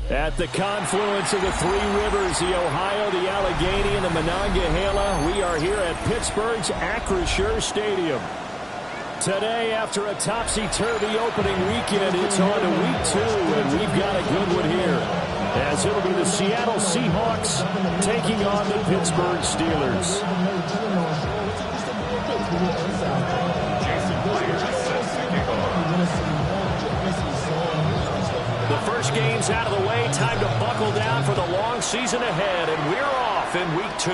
At the confluence of the three rivers, the Ohio, the Allegheny, and the Monongahela, we are here at Pittsburgh's Acrisure Stadium. Today, after a topsy-turvy opening weekend, it's on to week 2, and we've got a good one here, as it'll be the Seattle Seahawks taking on the Pittsburgh Steelers. The first game's out of the way. Time to buckle down for the long season ahead, and we're off in week 2.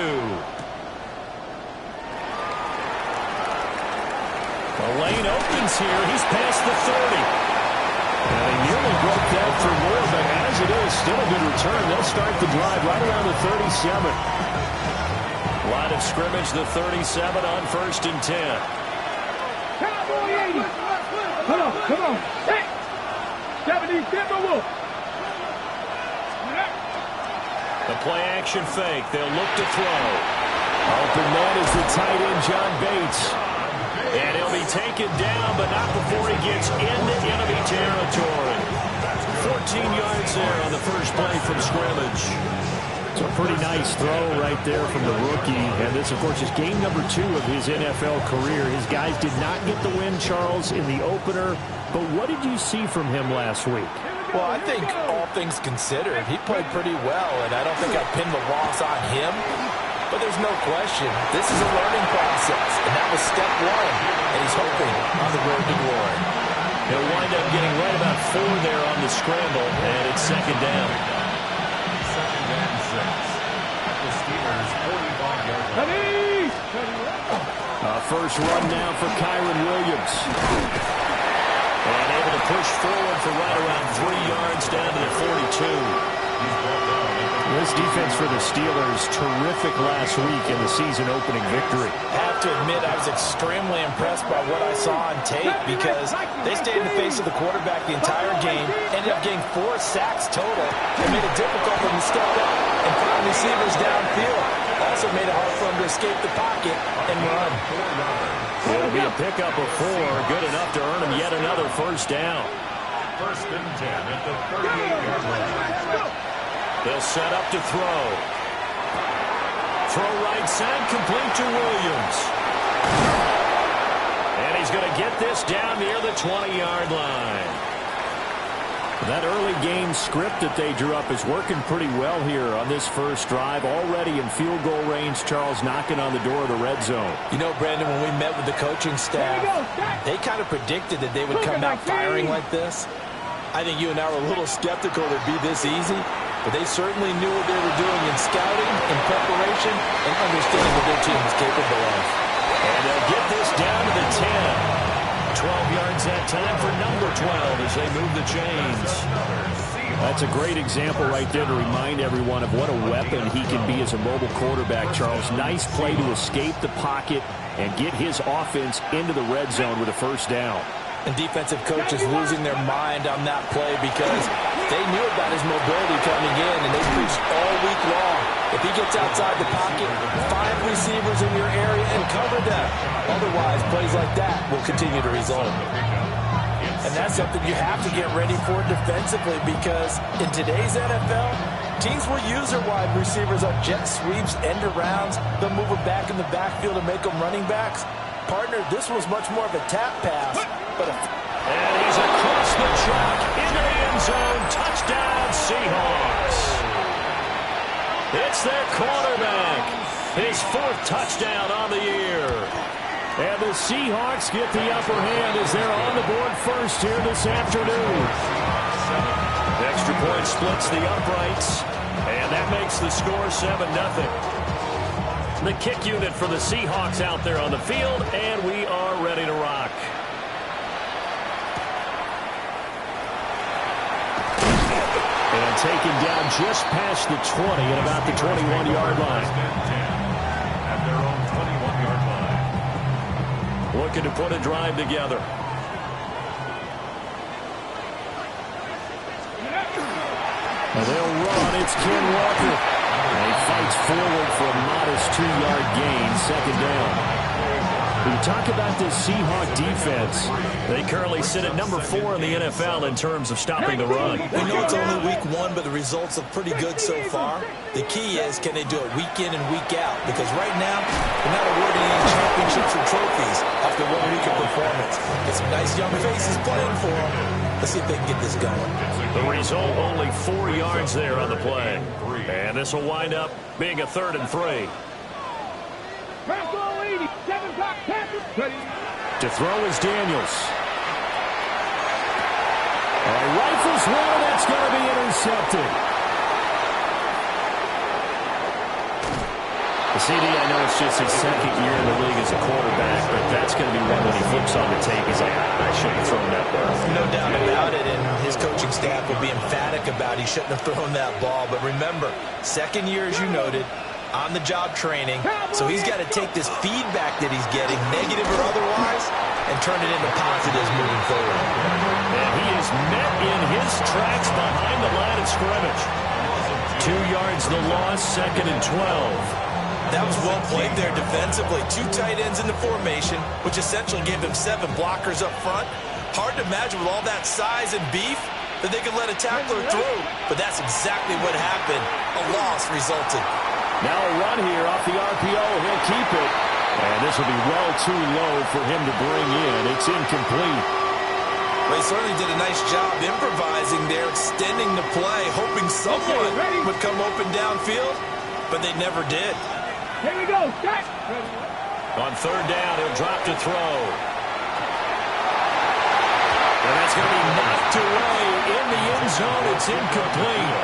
The lane opens here. He's past the 30. And he nearly broke that for more, but as it is, still a good return. They'll start the drive right around the 37. Line of scrimmage, the 37 on 1st and 10. Cowboy 80. Come on. Hey. 70, get the wolf. The play action fake. They'll look to throw. Open man is the tight end, John Bates. And he'll be taken down, but not before he gets into enemy territory. 14 yards there on the first play from scrimmage. It's a pretty nice throw right there from the rookie. And this, of course, is game number 2 of his NFL career. His guys did not get the win, Charles, in the opener. But what did you see from him last week? Well, I think all things considered, he played pretty well, and I don't think I pinned the loss on him. But there's no question, this is a learning process, and that was step 1, and he's hoping on the road to glory. He'll wind up getting right about 4 there on the scramble, and it's second down. Second and 6. At the Steelers' 45-yard line. First run now for Kyron Williams. And able to push forward for right around 3 yards down to the 42. This defense for the Steelers, terrific last week in the season-opening victory. I have to admit, I was extremely impressed by what I saw on tape because they stayed in the face of the quarterback the entire game, ended up getting 4 sacks total, and made it difficult for him to step up and find receivers downfield. Also made it hard for him to escape the pocket and run. It'll be a pickup of 4, good enough to earn him yet another first down. First and 10 at the 38-yard line. They'll set up to throw. Throw right side, complete to Williams. And he's going to get this down near the 20-yard line. That early game script that they drew up is working pretty well here on this first drive. Already in field goal range, Charles knocking on the door of the red zone. You know, Brandon, when we met with the coaching staff, they kind of predicted that they would come out firing like this. I think you and I were a little skeptical that it'd be this easy, but they certainly knew what they were doing in scouting, in preparation, and understanding what their team was capable of. And they'll get this down to the 10. 12 yards that time for number 12 as they move the chains. That's a great example right there to remind everyone of what a weapon he can be as a mobile quarterback, Charles. Nice play to escape the pocket and get his offense into the red zone with a first down. And defensive coaches losing their mind on that play because they knew about his mobility coming in, and they preached all week long. If he gets outside the pocket, find receivers in your area and cover them. Otherwise, plays like that will continue to result. And that's something you have to get ready for defensively because in today's NFL, teams will use their wide receivers on jet sweeps, end arounds. They'll move them back in the backfield and make them running backs. Partner, this was much more of a tap pass. And he's across the track into the end zone. Touchdown, Seahawks. It's their quarterback. His 4th touchdown on the year. And the Seahawks get the upper hand as they're on the board first here this afternoon. Extra point splits the uprights. And that makes the score 7-0. The kick unit for the Seahawks out there on the field, and we are ready to rock. And taken down just past the 20 at about the 21-yard line. At their own 21-yard line. Looking to put a drive together. And they'll run. It's Ken Walker. And he fights forward for a modest 2-yard gain, second down. When you talk about this Seahawk defense, they currently sit at number 4 in the NFL in terms of stopping the run. We know it's only week 1 1, but the results look pretty good so far. The key is, can they do it week in and week out? Because right now, they're not awarding any championships or trophies after 1 week of performance. Get some nice young faces playing for them. Let's see if they can get this going. The result, only 4 yards there on the play. And this will wind up being a 3rd and 3. To throw is Daniels. Rifles one, and that's going to be intercepted. CD, I know it's just his 2nd year in the league as a quarterback, but that's going to be one when he flips on the tape. He's like, I shouldn't have thrown that ball. No doubt about it, and his coaching staff will be emphatic about he shouldn't have thrown that ball. But remember, 2nd year, as you noted, on-the-job training, so he's got to take this feedback that he's getting, negative or otherwise, and turn it into positives moving forward. And he is met in his tracks behind the line of scrimmage. 2 yards the loss, 2nd and 12. That was well played there defensively. 2 tight ends in the formation, which essentially gave them 7 blockers up front. Hard to imagine with all that size and beef that they could let a tackler through. But that's exactly what happened. A loss resulted. Now a run here off the RPO. He'll keep it. And this will be well too low for him to bring in. It's incomplete. Well, he certainly did a nice job improvising there, extending the play, hoping someone would come open downfield, but they never did. Here we go, set. On 3rd down, he'll drop to throw. And that's going to be knocked away in the end zone. It's incomplete.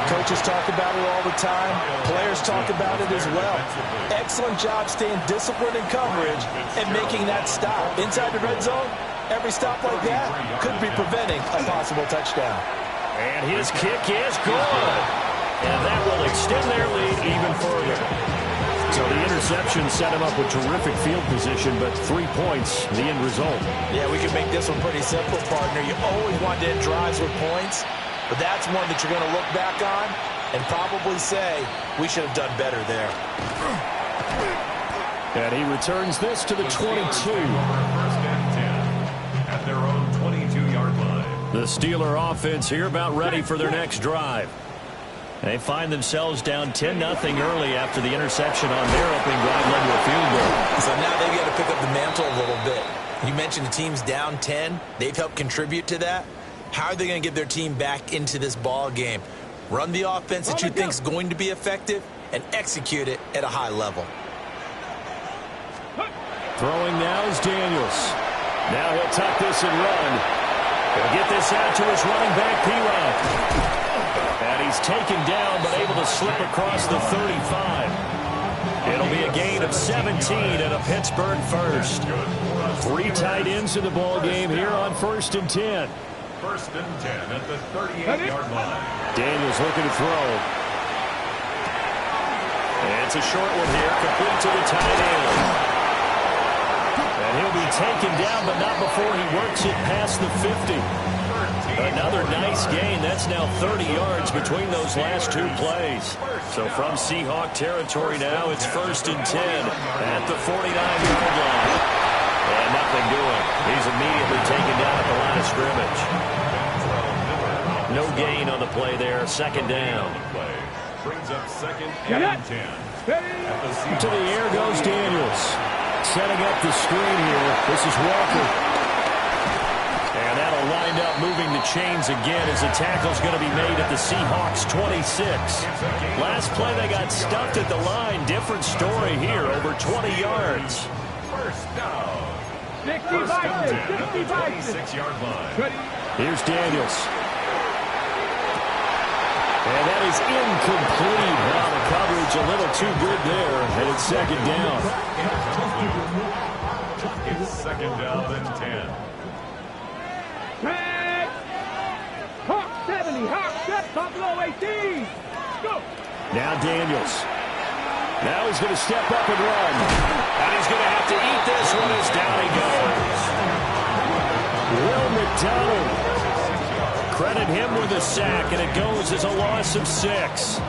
Coaches talk about it all the time. Players talk about it as well. Excellent job staying disciplined in coverage and making that stop. Inside the red zone, every stop like that could be preventing a possible touchdown. And his kick is good. And that will extend their lead even further. So the interception set him up with terrific field position, but 3 points, the end result. Yeah, we can make this one pretty simple, partner. You always want to end drives with points, but that's one that you're going to look back on and probably say, we should have done better there. And he returns this to the 22. First and 10 at their own 22-yard line. The Steeler offense here about ready for their next drive. They find themselves down 10-0 early after the interception on their opening drive led to a field goal. So now they've got to pick up the mantle a little bit. You mentioned the team's down 10. They've helped contribute to that. How are they going to get their team back into this ball game? Run the offense that you think is going to be effective and execute it at a high level. Throwing now is Daniels. Now he'll tuck this and run. He'll get this out to his running back, P-Rod. And he's taken down, but able to slip across the 35. It'll be a gain of 17 and a Pittsburgh first. 3 tight ends in the ball game here on 1st and 10. 1st and 10 at the 38-yard line. Daniels looking to throw. And it's a short one here, complete to the tight end. And he'll be taken down, but not before he works it past the 50. Another nice gain. That's now 30 yards between those last 2 plays. So from Seahawk territory now, it's 1st and 10 at the 49-yard line. And nothing doing. He's immediately taken down at the line of scrimmage. No gain on the play there. 2nd down. Brings up 2nd and 10. To the air goes Daniels. Setting up the screen here. This is Walker. And that'll wind up moving the chains again as the tackle's going to be made at the Seahawks 26. Last play they got stuffed at the line. Different story here. Over 20 yards. First down. 26-yard line. Here's Daniels. And that is incomplete. Now the coverage a little too good there. And it's 2nd down. It's 2nd down and 10. Hawk 70, Hawk 7, Buffalo 18. Go. Now Daniels. Now he's going to step up and run. And he's going to have to eat this one as down he goes. Will McDonald. Credit him with a sack, and it goes as a loss of 6.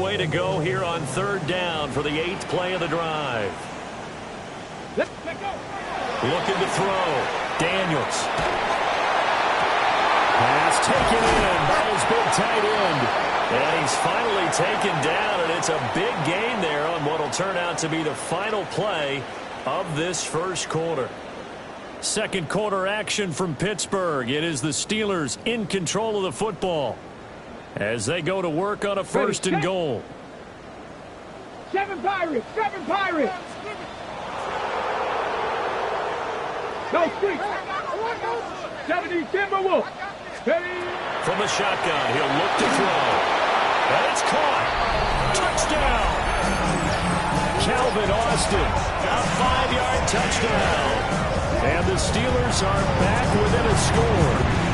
long way to go here on 3rd down for the 8th play of the drive. Looking to throw. Daniels. Pass taken in by his big tight end. And he's finally taken down, and it's a big gain there on what will turn out to be the final play of this first quarter. Second quarter action from Pittsburgh. It is the Steelers in control of the football as they go to work on a 1st and goal. 7 Pirates! 7 Pirates! No, 6! 70 Timberwolves! From the shotgun, he'll look to throw. And it's caught. Touchdown! Calvin Austin, a 5-yard touchdown. And the Steelers are back within a score.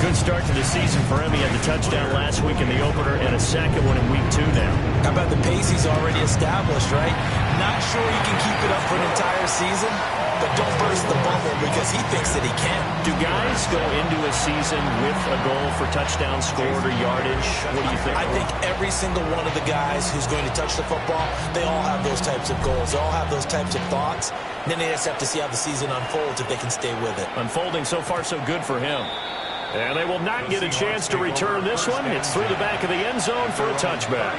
Good start to the season for him. He had the touchdown last week in the opener and a second one in week 2 now. How about the pace he's already established, right? Not sure he can keep it up for an entire season, but don't burst the bubble because he thinks that he can. Do guys go into a season with a goal for touchdown scored or yardage? What do you think? I think every single one of the guys who's going to touch the football, they all have those types of goals. They all have those types of thoughts. And then they just have to see how the season unfolds if they can stay with it. Unfolding so far so good for him. And they will not get a chance to return this one. It's through the back of the end zone for a touchback.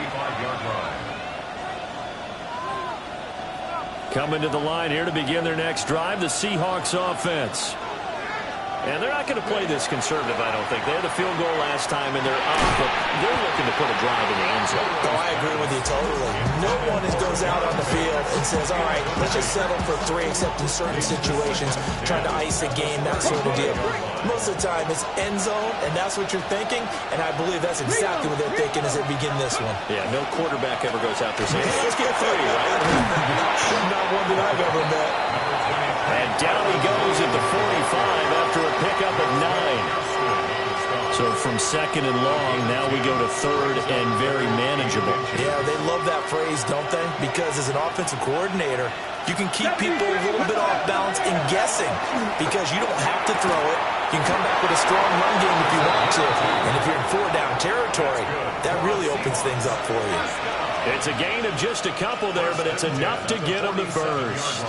Coming to the line here to begin their next drive, the Seahawks offense. And they're not going to play this conservative, I don't think. They had the field goal last time, and they're up, but they're looking to put a drive in the end zone. Oh, I agree with you totally. No one goes out on the field and says, all right, let's just settle for 3, except in certain situations, trying to ice a game, that sort of deal. Most of the time, it's end zone, and that's what you're thinking, and I believe that's exactly what they're thinking as they begin this one. Yeah, no quarterback ever goes out there saying, let's get 3, right? Not one that I've ever met. And down he goes at the 45 after a pickup of 9. So from 2nd and long, now we go to 3rd and very manageable. Yeah, they love that phrase, don't they? Because as an offensive coordinator, you can keep people a little bit off balance and guessing because you don't have to throw it. You can come back with a strong run game if you want to. And if you're in 4-down territory, that really opens things up for you. It's a gain of just a couple there, but it's enough to get them the first.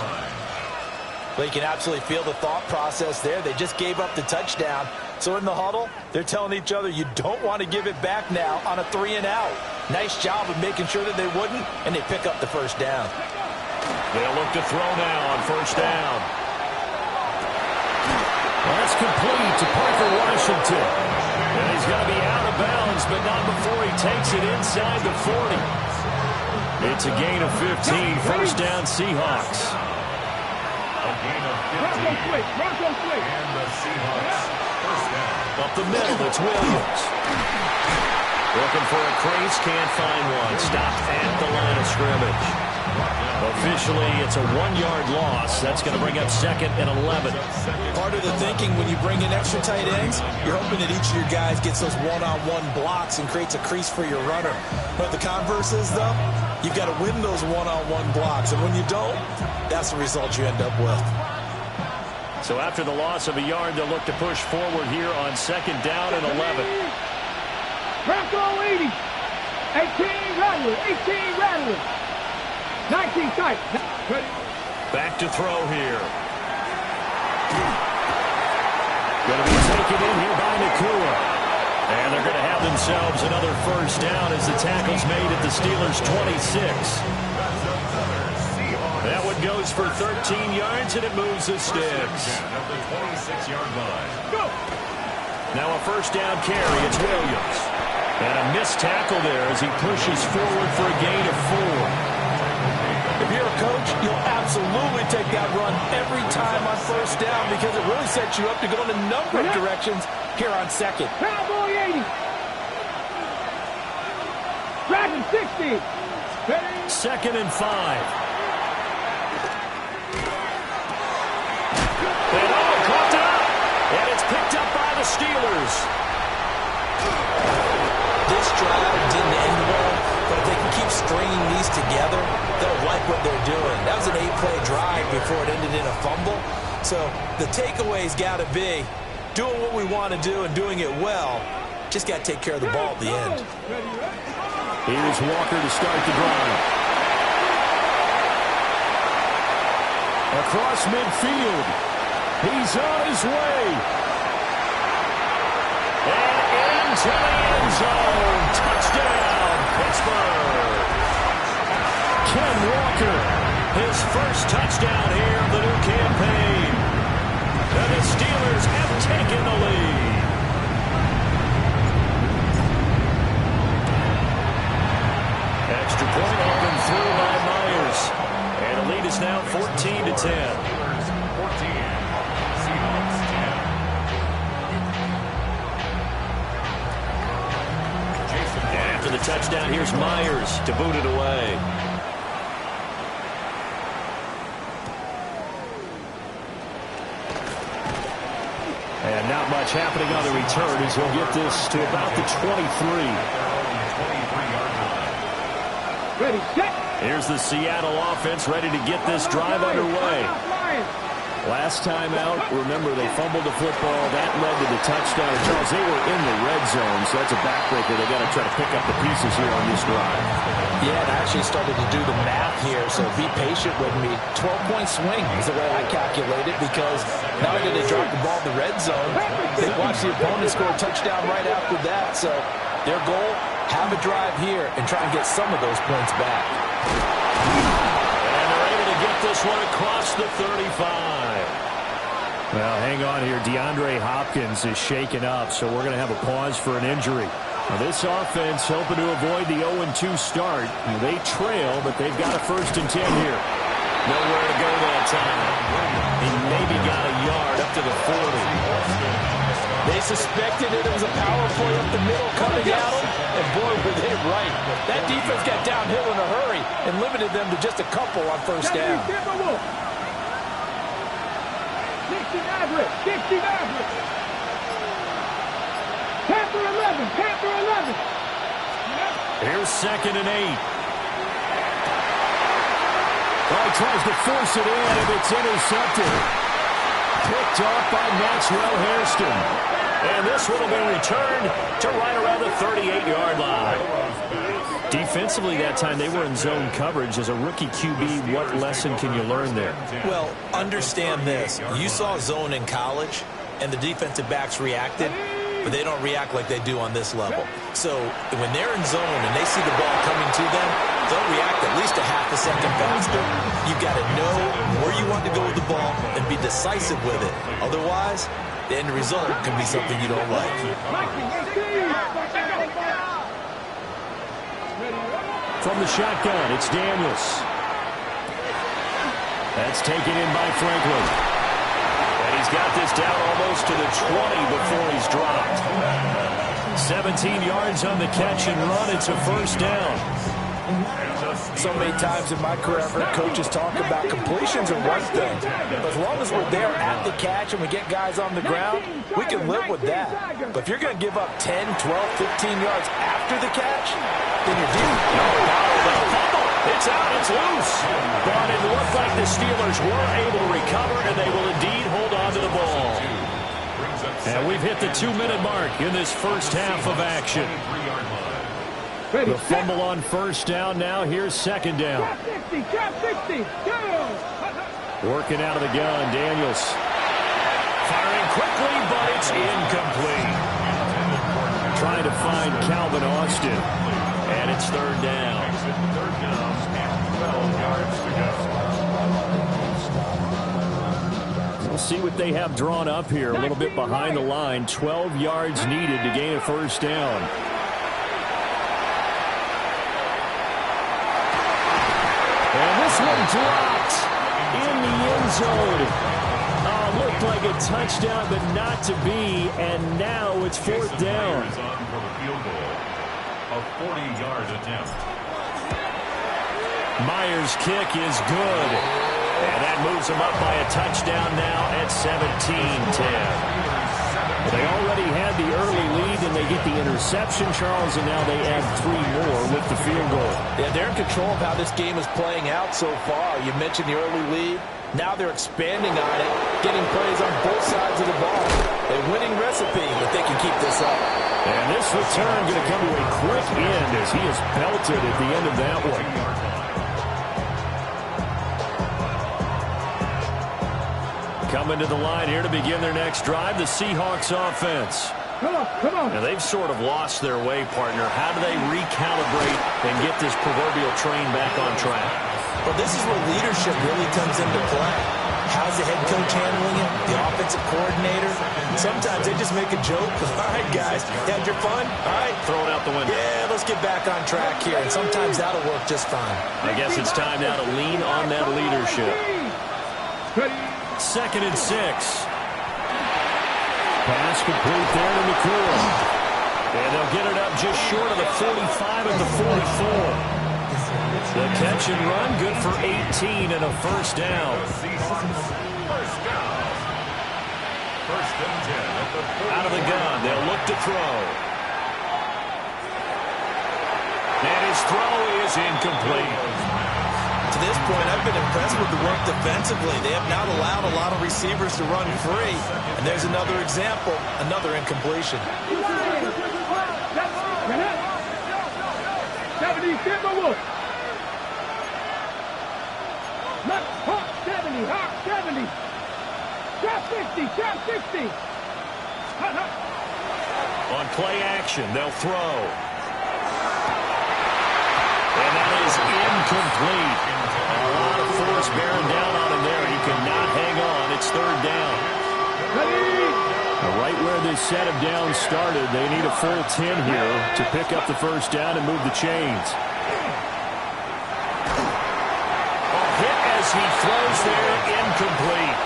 Well, you can absolutely feel the thought process there. They just gave up the touchdown. So in the huddle, they're telling each other, you don't want to give it back now on a 3-and-out. Nice job of making sure that they wouldn't, and they pick up the first down. They'll look to throw now on 1st down. That's complete to Parker Washington. And he's going to be out of bounds, but not before he takes it inside the 40. It's a gain of 15. 1st down, Seahawks. Bronco switch. And the Seahawks first down. Up the middle, it's Williams. Looking for a crease, can't find one. Stopped at the line of scrimmage. Officially, it's a 1-yard loss. That's going to bring up 2nd and 11. Part of the thinking when you bring in extra tight ends, you're hoping that each of your guys gets those one-on-one blocks and creates a crease for your runner. But the converse is, though, you've got to win those one-on-one blocks. And when you don't, that's the result you end up with. So after the loss of a yard, they'll look to push forward here on 2nd down and 11. Bronco 80. 18 Rattler. 18 Rattler. 19 tight. Back to throw here. Going to be taken in here by Nakua. And they're going to have themselves another first down as the tackle's made at the Steelers' 26. That one goes for 13 yards, and it moves the sticks. At the 26-yard line. Now a first down carry. It's Williams. And a missed tackle there as he pushes forward for a gain of 4. If you're a coach, you'll absolutely take that run every time on 1st down because it really sets you up to go in a number of directions here on 2nd. Cowboy 80. Dragon 60. 2nd and 5. And caught up. And it's picked up by the Steelers. This drive didn't end well, but if they can keep stringing these together, they'll like what they're doing. That was an 8-play drive before it ended in a fumble. So the takeaway's got to be doing what we want to do and doing it well. Just got to take care of the ball at the end. Here's Walker to start the drive. Across midfield. He's on his way. And into the end zone. Touchdown, Pittsburgh. Ken Walker, his first touchdown here of the new campaign. And the Steelers have taken the lead. Extra point up and through by Myers. And the lead is now 14-10. 14. Seahawks 10. After the touchdown, here's Myers to boot it away. And not much happening on the return as he'll get this to about the 23. Ready, set. Here's the Seattle offense ready to get this drive underway. Last time out, remember, they fumbled the football. That led to the touchdown. Charles, they were in the red zone, so that's a backbreaker. They got to try to pick up the pieces here on this drive. Yeah, and I actually started to do the math here, so be patient with me. 12-point swing is the way I calculate it, because not only did they drop the ball in the red zone, they watched the opponent score a touchdown right after that. So their goal, have a drive here and try and get some of those points back. And they're able to get this one across the 35. Well, hang on here. DeAndre Hopkins is shaken up, so we're going to have a pause for an injury. Now, this offense hoping to avoid the 0-2 start. They trail, but they've got a 1st and 10 here. Nowhere to go that time. He maybe got a yard up to the 40. They suspected it was a power play up the middle coming at them, and boy, were they right. That defense got downhill in a hurry and limited them to just a couple on 1st down. 60 average. Panther 11. Here's 2nd and 8. Oh, he tries to force it in, and it's intercepted. Picked off by Maxwell Hairston. And this one will be returned to right around the 38-yard line. Defensively that time, they were in zone coverage. As a rookie QB, what lesson can you learn there? Well, understand this. You saw zone in college, and the defensive backs reacted, but they don't react like they do on this level. So when they're in zone and they see the ball coming to them, they'll react at least a half a second faster. You've got to know where you want to go with the ball and be decisive with it. Otherwise, the end result can be something you don't like. From the shotgun, it's Daniels. That's taken in by Franklin. And he's got this down almost to the 20 before he's dropped. 17 yards on the catch and run. It's a 1st down. So many times in my career, I've heard coaches talk about completions are one thing. But as long as we're there at the catch and we get guys on the ground, we can live with that. But if you're going to give up 10, 12, 15 yards after the catch, then you're doomed. It's out, it's loose. But it looked like the Steelers were able to recover, and they will indeed hold on to the ball. And we've hit the 2-minute mark in this first half of action. The fumble on 1st down now. Here's 2nd down. Working out of the gun, Daniels. Firing quickly, but it's incomplete. Trying to find Calvin Austin. And it's 3rd down. 12 yards to go. We'll see what they have drawn up here. A little bit behind the line. 12 yards needed to gain a 1st down. And this one dropped in the end zone. Looked like a touchdown, but not to be. And now it's 4th down. For the field goal, a 40-yard attempt. Myers' kick is good. And that moves them up by a touchdown now at 17-10. They already had the early lead, and they get the interception, Charles, and now they add 3 more with the field goal. Yeah, they're in control of how this game is playing out so far. You mentioned the early lead. Now they're expanding on it, getting plays on both sides of the ball. A winning recipe, but they can keep this up. And this return going to come to a quick end as he is belted at the end of that one. Coming to the line here to begin their next drive, the Seahawks offense. Come on, come on. Now, they've sort of lost their way, partner. How do they recalibrate and get this proverbial train back on track? Well, this is where leadership really comes into play. How's the head coach handling it? The offensive coordinator? Sometimes they just make a joke. All right, guys, had your fun? All right. Throw it out the window. Yeah, let's get back on track here. And sometimes that'll work just fine. I guess it's time now to lean on that leadership. 2nd and 6. Pass complete there to McCool. And they'll get it up just short of the 45 at the 44. The catch and run, good for 18 and a first down. Out of the gun, they'll look to throw. And his throw is incomplete. To this point, I've been impressed with the work defensively. They have not allowed a lot of receivers to run free. And there's another example, another incompletion. 70, give a look. Let's hot 70, hot 70. Shot 60, shot 60. Hot, hot. On play action, they'll throw. And that is incomplete. A lot of force bearing down on him there. He cannot hang on. It's 3rd down. Now, right where this set of downs started, they need a full 10 here to pick up the first down and move the chains. He throws there, incomplete.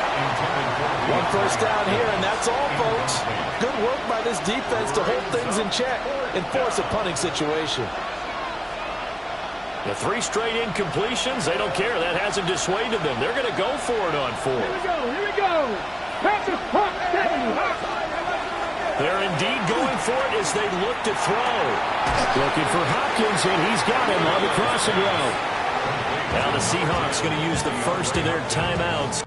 One first down here, and that's all, folks. Good work by this defense to hold things in check and force a punting situation. The 3 straight incompletions, they don't care. That hasn't dissuaded them. They're going to go for it on 4. Here we go, here we go. Patrick, hot 70, hot. They're indeed going for it as they look to throw. Looking for Hopkins, and he's got him on the crossing route. Now the Seahawks going to use the first of their timeouts.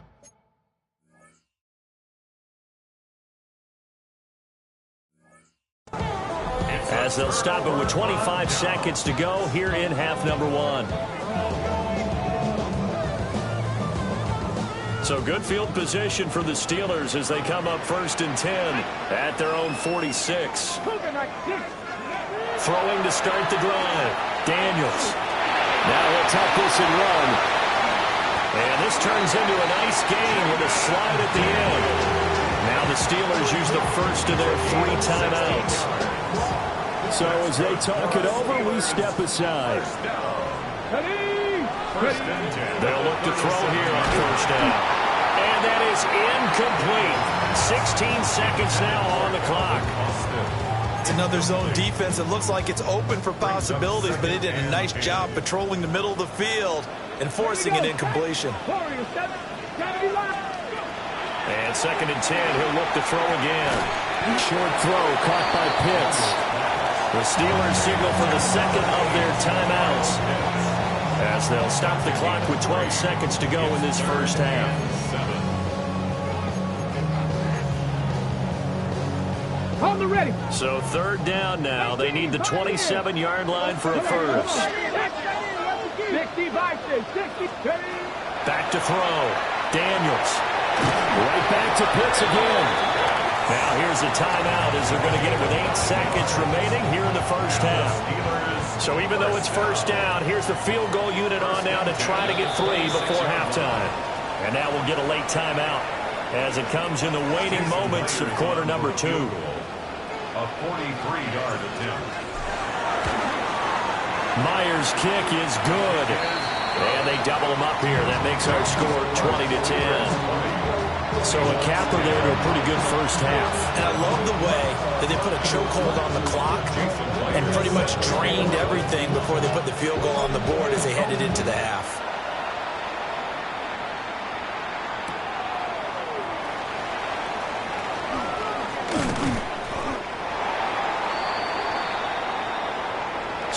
As they'll stop it with 25 seconds to go here in half number 1. So good field position for the Steelers as they come up 1st and 10 at their own 46. Throwing to start the drive. Daniels. Now he'll tuck this and run. And this turns into a nice game with a slide at the end. Now the Steelers use the first of their 3 timeouts. So as they talk it over, we step aside. They'll look to throw here on 1st down. And that is incomplete. 16 seconds now on the clock. It's another zone defense. It looks like it's open for possibilities, but they did a nice job patrolling the middle of the field and forcing an incompletion. And 2nd and 10, he'll look to throw again. Short throw caught by Pitts. The Steelers signal for the 2nd of their timeouts as they'll stop the clock with 12 seconds to go in this first half. On the ready. So 3rd down now. They need the 27-yard line for a first. 60 by 60. Back to throw. Daniels. Right back to Pitts again. Now here's a timeout as they're going to get it with 8 seconds remaining here in the first half. So even though it's 1st down, here's the field goal unit on now to try to get 3 before halftime. And now we'll get a late timeout as it comes in the waning moments of quarter number 2. A 43-yard attempt. Myers' kick is good. And they double him up here. That makes our score 20-10. So a capper there to a pretty good first half. And I love the way that they put a chokehold on the clock and pretty much drained everything before they put the field goal on the board as they headed into the half.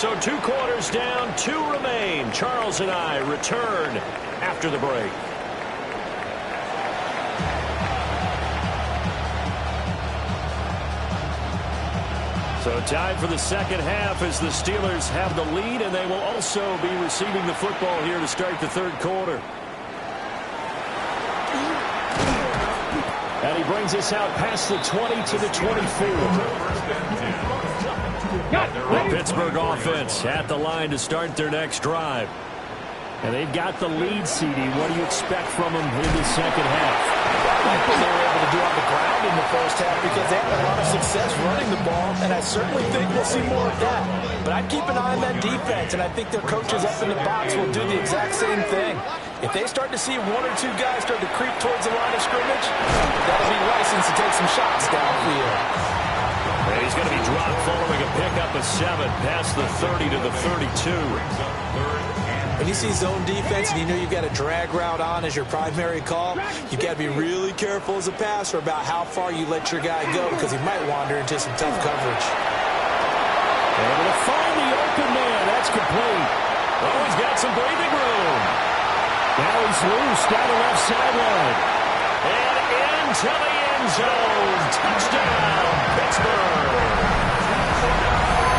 So 2 quarters down, 2 remain. Charles and I return after the break. So time for the second half as the Steelers have the lead, and they will also be receiving the football here to start the third quarter. And he brings us out past the 20 to the 24. The Pittsburgh offense at the line to start their next drive. And they've got the lead, CD. What do you expect from them in the second half? I think they were able to do on the ground in the first half because they had a lot of success running the ball, and I certainly think we'll see more of that. But I'd keep an eye on that defense, and I think their coaches up in the box will do the exact same thing. If they start to see one or two guys start to creep towards the line of scrimmage, that'll be license to take some shots downfield. And he's going to be dropped following a pickup of 7 past the 30 to the 32. When you see zone defense and you know you've got a drag route on as your primary call, you've got to be really careful as a passer about how far you let your guy go because he might wander into some tough coverage. Able to find the open man. That's complete. Oh, he's got some breathing room. Now he's loose down the left sideline. And into the end zone. Touchdown, Pittsburgh.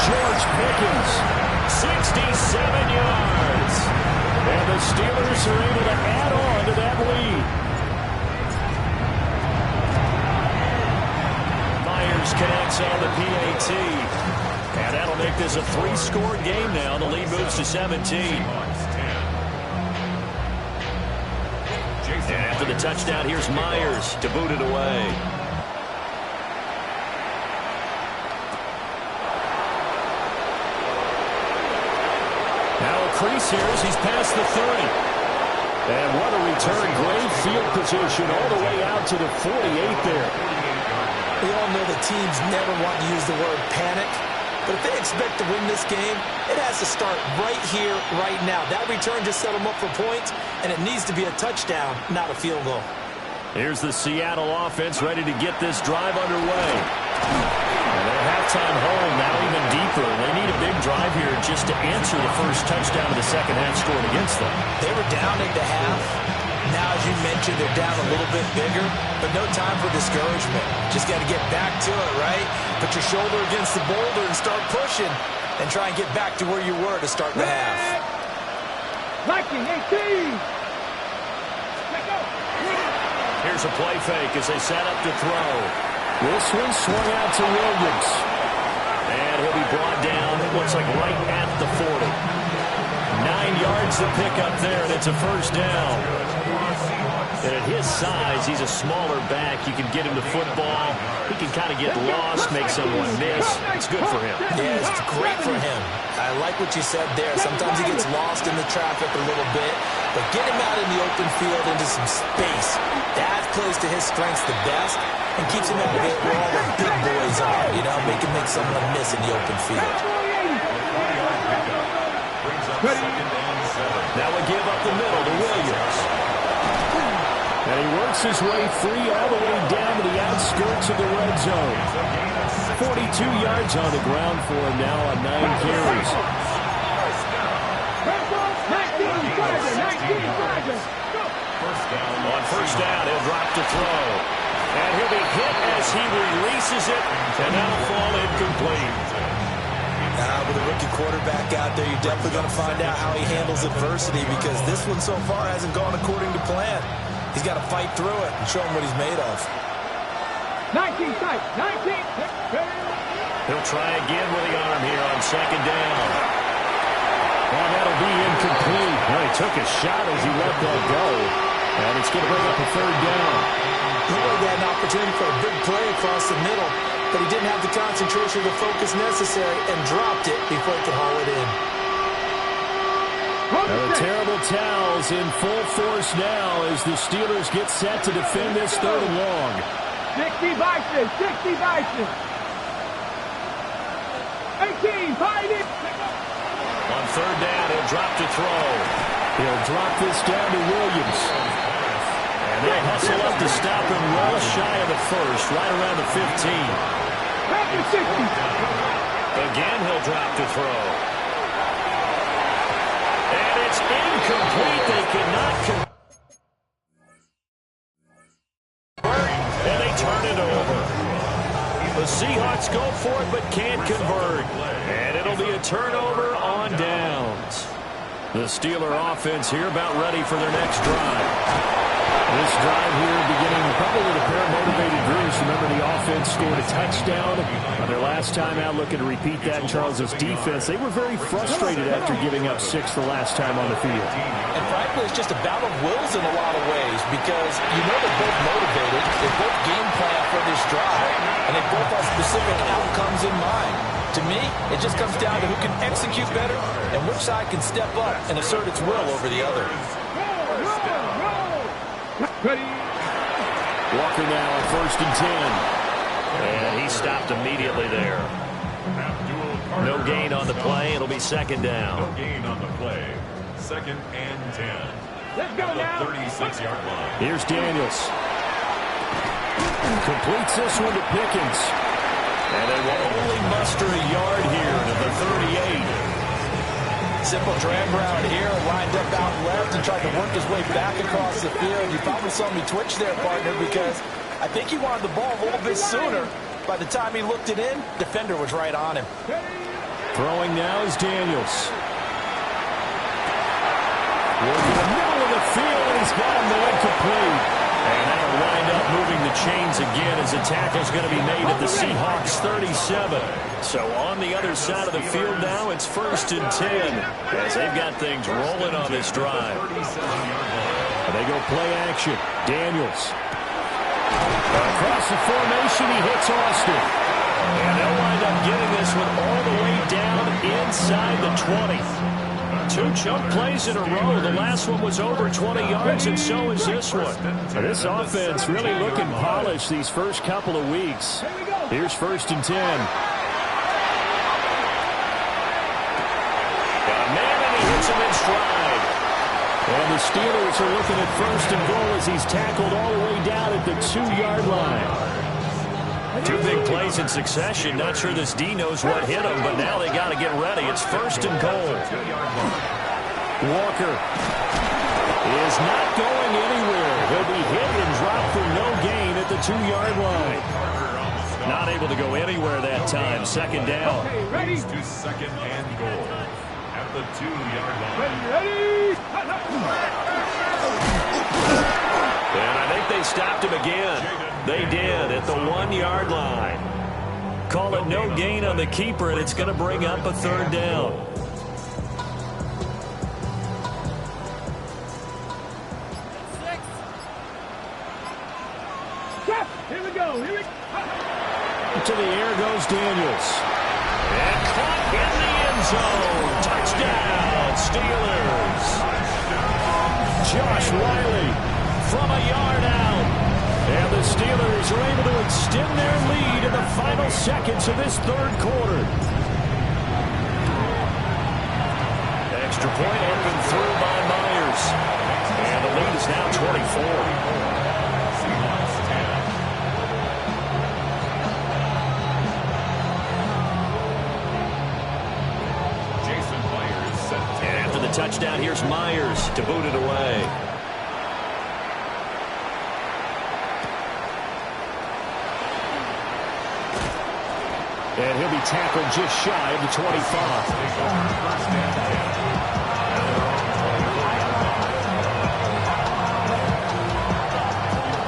George Pickens, 67 yards. And the Steelers are able to add on to that lead. Myers connects on the PAT. And that'll make this a 3-score game now. The lead moves to 17. And after the touchdown, here's Myers to boot it away. Crease here as he's past the 30. And what a return. Great field position all the way out to the 48 there. We all know the teams never want to use the word panic. But if they expect to win this game, it has to start right here, right now. That return just set them up for points, and it needs to be a touchdown, not a field goal. Here's the Seattle offense ready to get this drive underway. And their halftime home now even deeper. They need a big drive here just to answer the first touchdown of the second half scored against them. They were down at the half. Now, as you mentioned, they're down a little bit bigger, but no time for discouragement. Just got to get back to it, right? Put your shoulder against the boulder and start pushing and try and get back to where you were to start the half. Viking 18. Here's a play fake as they set up to throw. This one swung out to Williams. And he'll be brought down, it looks like right at the 40. 9 yards to pick up there, and it's a first down. And at his size, he's a smaller back. You can get him to football. He can kind of get lost, make someone miss. It's good for him. Yeah, it's great for him. I like what you said there. Sometimes he gets lost in the traffic a little bit, but get him out in the open field into some space. That plays to his strengths the best and keeps him out of it where all the big boys are, you know, make someone miss in the open field. Now we give up the middle to Williams. And he works his way free all the way down to the outskirts of the red zone. 42 yards on the ground for him now on 9 carries. On first down, he'll drop to throw. And he'll be hit as he releases it, and that'll fall incomplete. With a rookie quarterback out there, you're definitely going to find out how he handles adversity because this one so far hasn't gone according to plan. He's got to fight through it and show him what he's made of. 19 sight, 19. He'll try again with the arm here on second down. And that'll be incomplete. Well, he took a shot as he let that go. And it's going to bring up a third down. He really had an opportunity for a big play across the middle, but he didn't have the concentration or the focus necessary and dropped it before he could haul it in. Now the terrible towels in full force now as the Steelers get set to defend this third and long. 60 Bison, 60 Bison. 18, find it. On third down, he'll drop to throw. He'll drop this down to Williams. And they'll hustle up to stop him well shy of the first, right around the 15. Again, he'll drop to throw. And it's incomplete. They cannot convert. And they turn it over. The Seahawks go for it but can't convert. And it'll be a turnover on downs. The Steeler offense here about ready for their next drive. This drive here beginning probably with a pair of motivated Drews. Remember, the offense scored a touchdown on their last time out. Looking to repeat that. Charles's defense, they were very frustrated after giving up 6 the last time on the field. And frankly, it's just a battle of wills in a lot of ways because you know they're both motivated. They both game plan for this drive, and they both have specific outcomes in mind. To me, it just comes down to who can execute better and which side can step up and assert its will over the other. Ready. Walker now on 1st and 10. And he stopped immediately there. No gain on the play. It'll be 2nd down. No gain on the play. 2nd and 10. Let's go now. 36-yard line. Here's Daniels. Completes this one to Pickens. And they will only muster a yard here to the 38. Simple drag route here, lined up out left and tried to work his way back across the field. You probably saw me twitch there, partner, because I think he wanted the ball a little bit sooner. By the time he looked it in, defender was right on him. Throwing now is Daniels. Working the middle of the field, and he's got him there complete. And that'll wind up moving the chains again as the tackle's going to be made at the Seahawks 37. So on the other side of the field now, it's 1st and 10 as they've got things rolling on this drive. And they go play action. Daniels. Across the formation, he hits Austin. And they'll wind up getting this one all the way down inside the 20. 2 jump plays in a row. The last one was over 20 yards, and so is this one. This offense really looking polished these first couple of weeks. Here's 1st and 10. Got a man, and he hits him in stride. And the Steelers are looking at 1st and goal as he's tackled all the way down at the 2-yard line. 2 big plays in succession. Not sure this D knows what hit him, but now they got to get ready. It's 1st and goal. Walker is not going anywhere. He'll be hit and dropped for no gain at the 2-yard line. Not able to go anywhere that time. 2nd down. Ready. To 2nd and goal at the 2-yard line. Ready. And I think they stopped him again. They did at the 1-yard line. Call it no gain on the keeper, and it's going to bring up a 3rd down. Here we go. Here we go. To the air goes Daniels. And caught in the end zone. Touchdown, Steelers. Josh Wiley from a yard out. And the Steelers are able to extend their lead in the final seconds of this 3rd quarter. Extra point open through by Myers. And the lead is now 24. And after the touchdown, here's Myers to boot it away. And he'll be tackled just shy of the 25.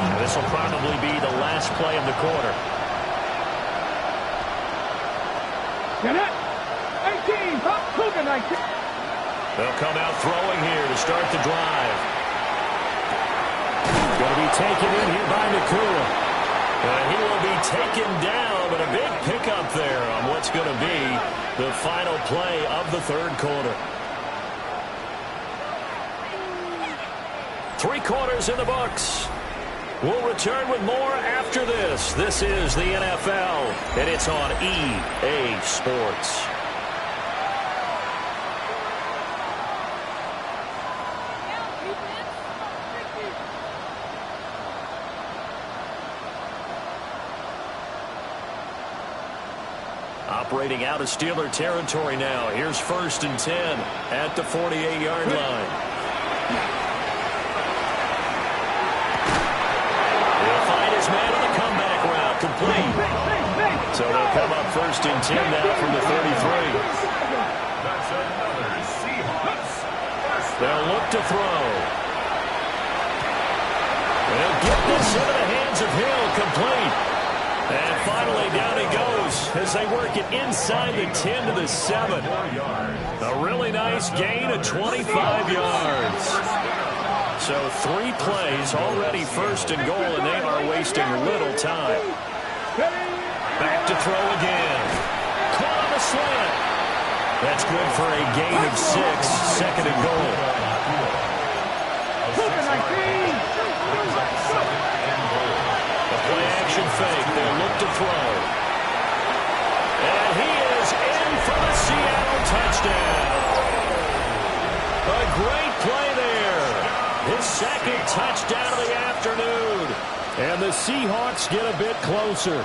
Now this will probably be the last play of the quarter. Get it. 18. Cougar 19. They'll come out throwing here to start the drive. Going to be taken in here by Nakua. He will be taken down, but a big pickup there on what's going to be the final play of the 3rd quarter. 3 quarters in the books. We'll return with more after this. This is the NFL, and it's on EA Sports. Operating out of Steeler territory now. Here's 1st and 10 at the 48-yard line. He'll find his man on the comeback route. Complete. So first and 10 now from the 33. That's another Seahawks. They'll look to throw. They'll get this into the hands of Hill, complete. And finally down he goes as they work it inside the 10 to the 7. A really nice gain of 25 yards. So 3 plays, already first and goal, and they are wasting little time. Back to throw again. Caught on the slant. That's good for a gain of 6, second and goal. The play action fake. They'll look to throw. And he is in for the Seattle touchdown. A great play there. His second touchdown of the afternoon. And the Seahawks get a bit closer.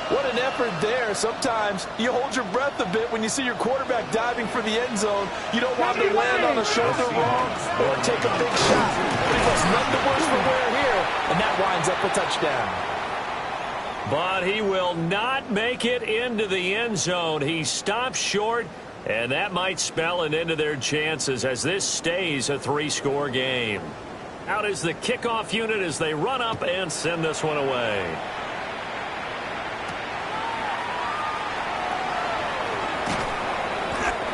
What an effort there. Sometimes you hold your breath a bit when you see your quarterback diving for the end zone. You don't want him to land on a shoulder wrong or take a big shot. He was none the worse for wear here, and that winds up a touchdown. But he will not make it into the end zone. He stops short, and that might spell an end to their chances as this stays a 3-score game. Out is the kickoff unit as they run up and send this one away.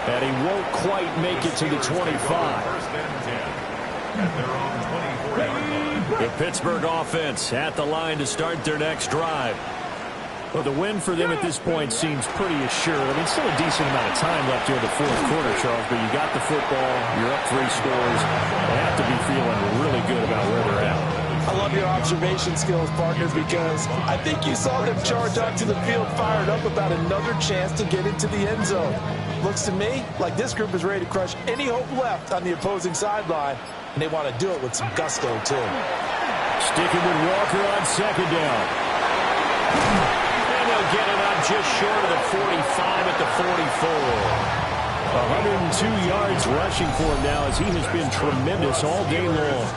And he won't quite make it to the 25. First and 10 at their own 24-yard line. The Pittsburgh offense at the line to start their next drive. Well, the win for them at this point seems pretty assured. I mean, still a decent amount of time left here in the fourth quarter, Charles, but you got the football, you're up 3 scores. They have to be feeling really good about where they're at. I love your observation skills, partner, because I think you saw them charge onto the field fired up about another chance to get into the end zone. Looks to me like this group is ready to crush any hope left on the opposing sideline, and they want to do it with some gusto, too. Sticking with Walker on second down. And they'll get it up just short of the 45 at the 44. 102 yards rushing for him now as he has been tremendous all day long.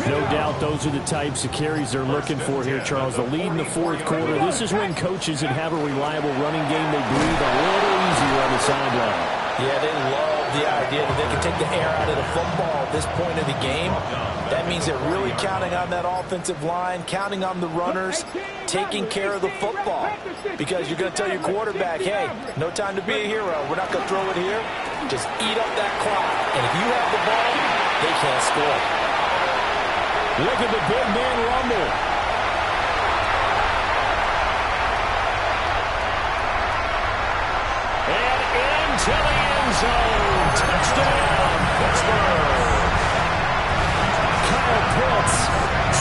No doubt those are the types of carries they're looking for here, Charles. The lead in the fourth quarter. This is when coaches that have a reliable running game, they breathe a little easier on the sideline. Yeah, they love the idea that they can take the air out of the football at this point of the game. That means they're really counting on that offensive line, counting on the runners, taking care of the football. Because you're going to tell your quarterback, hey, no time to be a hero. We're not going to throw it here. Just eat up that clock. And if you have the ball, they can't score. Look at the big man rumble. And into the end zone. Touchdown, Pittsburgh. Kyle Pitts,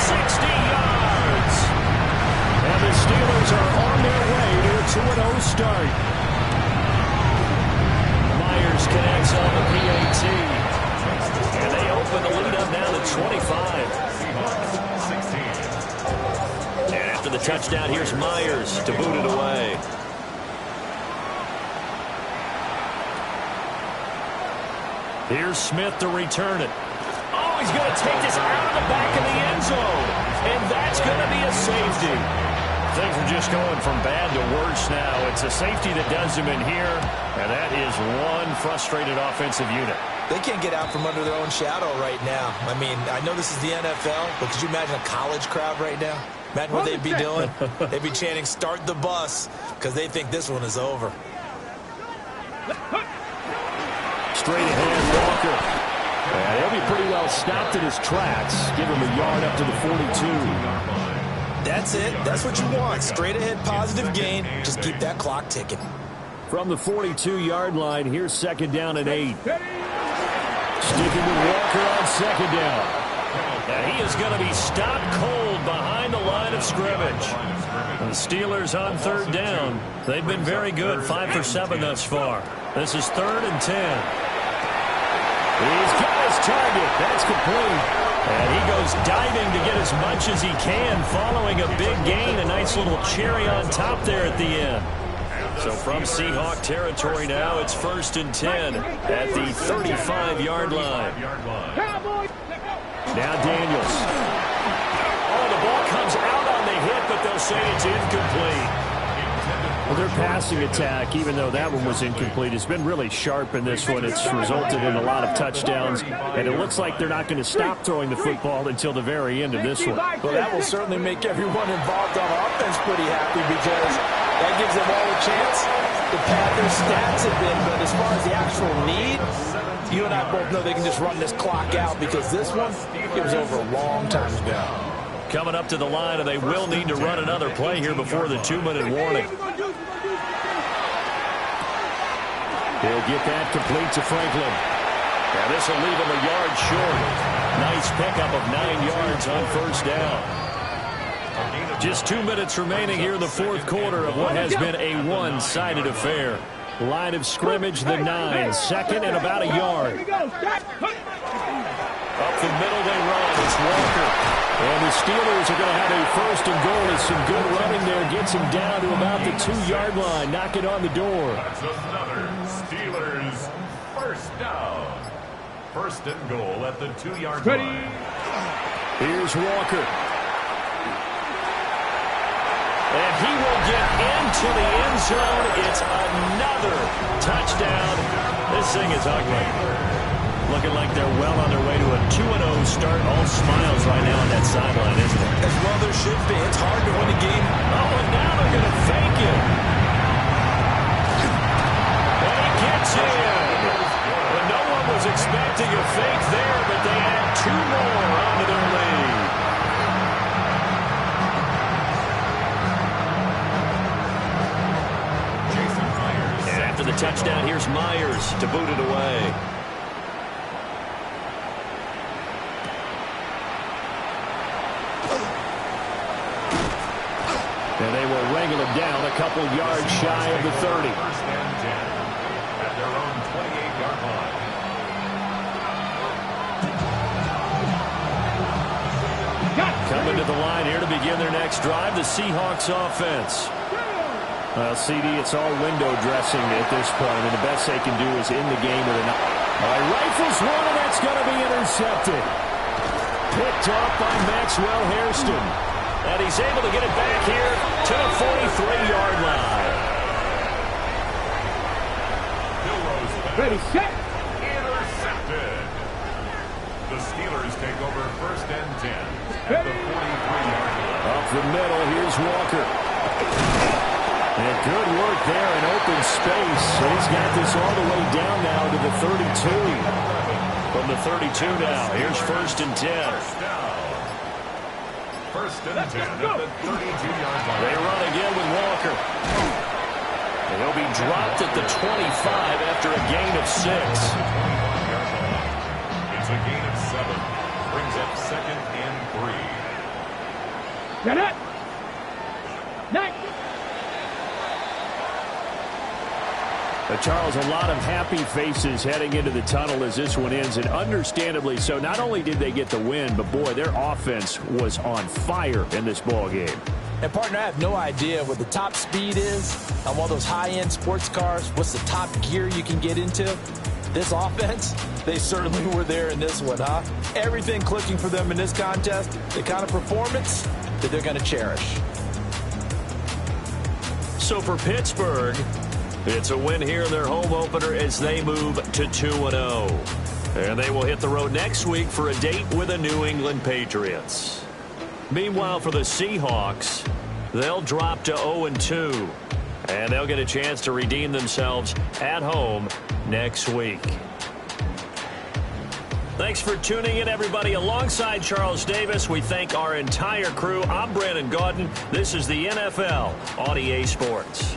60 yards. And the Steelers are on their way to a 2-0 start. Myers connects on the PAT. And they open the lead up now to 25. And after the touchdown, here's Myers to boot it away. Here's Smith to return it. Oh, he's going to take this out of the back of the end zone. And that's going to be a safety. Things are just going from bad to worse now. It's a safety that does him in here. And that is one frustrated offensive unit. They can't get out from under their own shadow right now. I mean, I know this is the NFL, but could you imagine a college crowd right now? Imagine what they'd be doing. They'd be chanting, "Start the bus," because they think this one is over. Straight ahead, Walker. And he'll be pretty well stopped in his tracks. Give him a yard up to the 42. That's it. That's what you want. Straight ahead, positive gain. Just keep that clock ticking. From the 42-yard line, here's second down and 8. Sticking with Walker on second down. And he is going to be stopped cold behind the line of scrimmage. And the Steelers on third down. They've been very good, 5 for 7 thus far. This is 3rd and 10. He's got his target. That's complete. And he goes diving to get as much as he can, following a big gain. A nice little cherry on top there at the end. So from Seahawk territory now, it's 1st and 10 at the 35-yard line. Now Daniels. Oh, the ball comes out on the hit, but they'll say it's incomplete. Their passing attack, even though that one was incomplete, has been really sharp in this one. It's resulted in a lot of touchdowns, and it looks like they're not going to stop throwing the football until the very end of this one. Well, that will certainly make everyone involved on offense pretty happy because that gives them all a chance to pad their stats a bit. But as far as the actual need, you and I both know they can just run this clock out because this one, it was over a long time ago. Coming up to the line, and they will need to run another play here before the 2-minute warning. He'll get that complete to Franklin. Now this will leave him a yard short. Nice pickup of 9 yards on first down. Just 2 minutes remaining here in the fourth quarter of what has been a one-sided affair. Line of scrimmage, the 9. Second and about a yard. Up the middle they run. It's Walker. And the Steelers are going to have a first and goal as some good running there gets him down to about the 2-yard line. Knock it on the door. That's another Steelers first down. First and goal at the 2-yard line. Here's Walker. And he will get into the end zone. It's another touchdown. This thing is ugly. Looking like they're well on their way to a 2-0 start. All smiles right now on that sideline, isn't it? As well there should be. It's hard to win a game. Oh, and now they're going to thank him. And he gets in. And no one was expecting a fake there, but they add 2 more onto their lead. And after the touchdown, here's Myers to boot it away. And they will wrangle him down a couple yards shy of the 30. First and 10 at their own 28-yard line. Coming to the line here to begin their next drive, the Seahawks offense. Well, CD, it's all window dressing at this point. I mean, the best they can do is in the game with an rifles one, and that's going to be intercepted. Picked off by Maxwell Hairston. And he's able to get it back here to the 43-yard line. Ready, set. Intercepted. The Steelers take over first and 10 at the 43-yard line. Up the middle, here's Walker. And good work there in open space. So he's got this all the way down now to the 32. From the 32 now, here's first and 10. First and 10 at the 32-yard line. They run again with Walker. And he'll be dropped at the 25 after a gain of 6. It's a gain of 7. Brings up second and 3. Get it. Next. Charles, a lot of happy faces heading into the tunnel as this one ends, and understandably so. Not only did they get the win, but boy, their offense was on fire in this ball game. And partner, I have no idea what the top speed is on one of those high-end sports cars. What's the top gear you can get into? This offense, they certainly were there in this one, huh? Everything clicking for them in this contest, the kind of performance that they're going to cherish. So for Pittsburgh, it's a win here in their home opener as they move to 2-0. And they will hit the road next week for a date with the New England Patriots. Meanwhile, for the Seahawks, they'll drop to 0-2. And they'll get a chance to redeem themselves at home next week. Thanks for tuning in, everybody. Alongside Charles Davis, we thank our entire crew. I'm Brandon Gaudin. This is the NFL on EA Sports.